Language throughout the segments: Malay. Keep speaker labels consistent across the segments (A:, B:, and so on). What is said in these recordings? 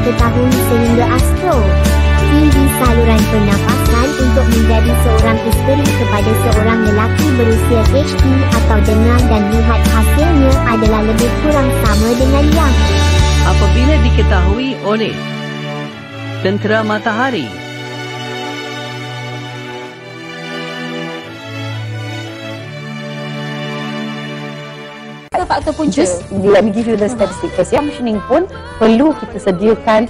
A: diketahui sehingga Astro TV saluran pernafasan untuk menjadi seorang isteri kepada seorang lelaki berusia HD atau dengar dan lihat hasilnya adalah lebih kurang sama dengan yang
B: apabila diketahui oleh Tentera Matahari.
C: Faktor punca.
D: Just let me give you the statistic first. Yang machining pun perlu kita sediakan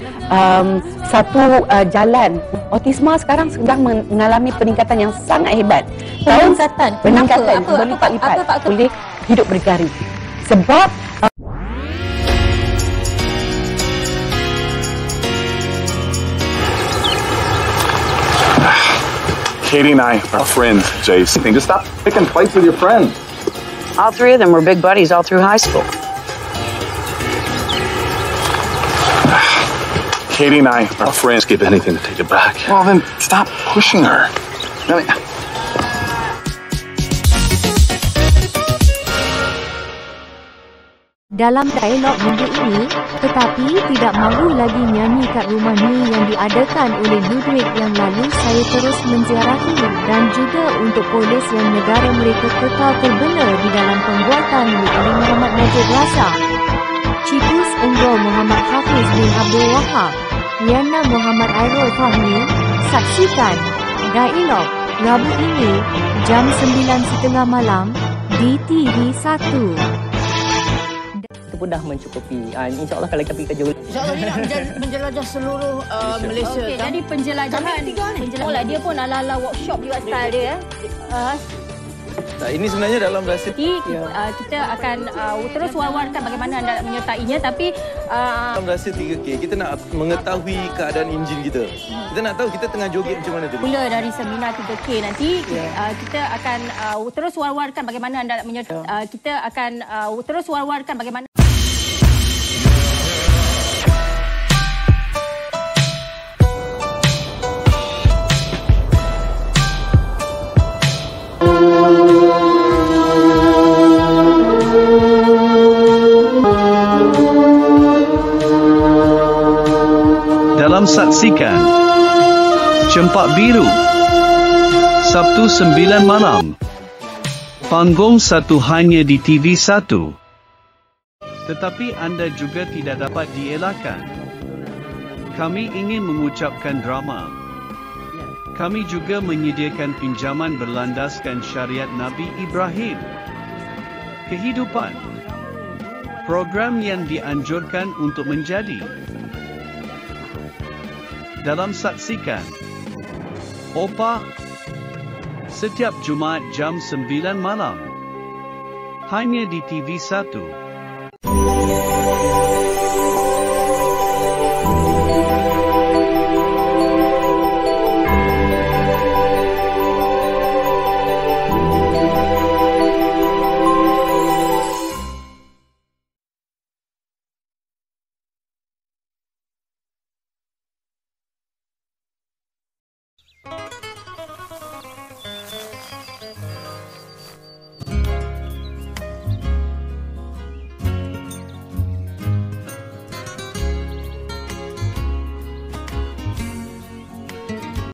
D: satu jalan. Autisma sekarang sedang mengalami peningkatan yang sangat hebat. Peningkatan berlipat-lipat boleh hidup berdikari. Sebab
E: Katie and I are friends, Jace. Just stop picking fights with your friends.
F: All three of them were big buddies all through high school.
E: Katie and I are friends.
G: Give anything to take it back.
E: Well, then stop pushing her. Really?
H: Dalam dialog minggu ini, tetapi tidak mahu lagi nyanyi kat rumah ni yang diadakan oleh Ludwig yang lalu saya terus menziarahi dan juga untuk polis yang negara mereka kekal terbela di dalam pembuatan oleh Muhammad Najib Razak, Citus Unggul Muhammad Hafiz bin Abdul Wahab, Yana Muhammad Airul Fahmi. Saksikan dialog Rabu ini jam 9.30 malam di TV1.
D: pun dah mencukupi. InsyaAllah kalau kita pergi kerja.
C: InsyaAllah dia nak menjelajah seluruh Malaysia.
I: Okey, jadi penjelajahan. Dia pun ala-ala workshop juga style dia.
G: Ini sebenarnya dalam rahsia.
I: Kita akan terus war-warkan bagaimana anda nak menyertainya, tapi
G: dalam rahsia 3K, kita nak mengetahui keadaan enjin kita. Kita nak tahu kita tengah joget macam mana tadi.
I: Mula dari seminar 3K nanti, kita akan terus war-warkan bagaimana anda nak menyertai. Kita akan terus war-warkan bagaimana.
J: Dalam saksikan Cempak Biru Sabtu 9 malam, panggung 1 hanya di TV1. Tetapi anda juga tidak dapat dielakkan. Kami ingin mengucapkan drama. Kami juga menyediakan pinjaman berlandaskan syariat Nabi Ibrahim. Kehidupan program yang dianjurkan untuk menjadi. Dalam saksikan Opa setiap Jumaat jam 9 malam hanya di TV1.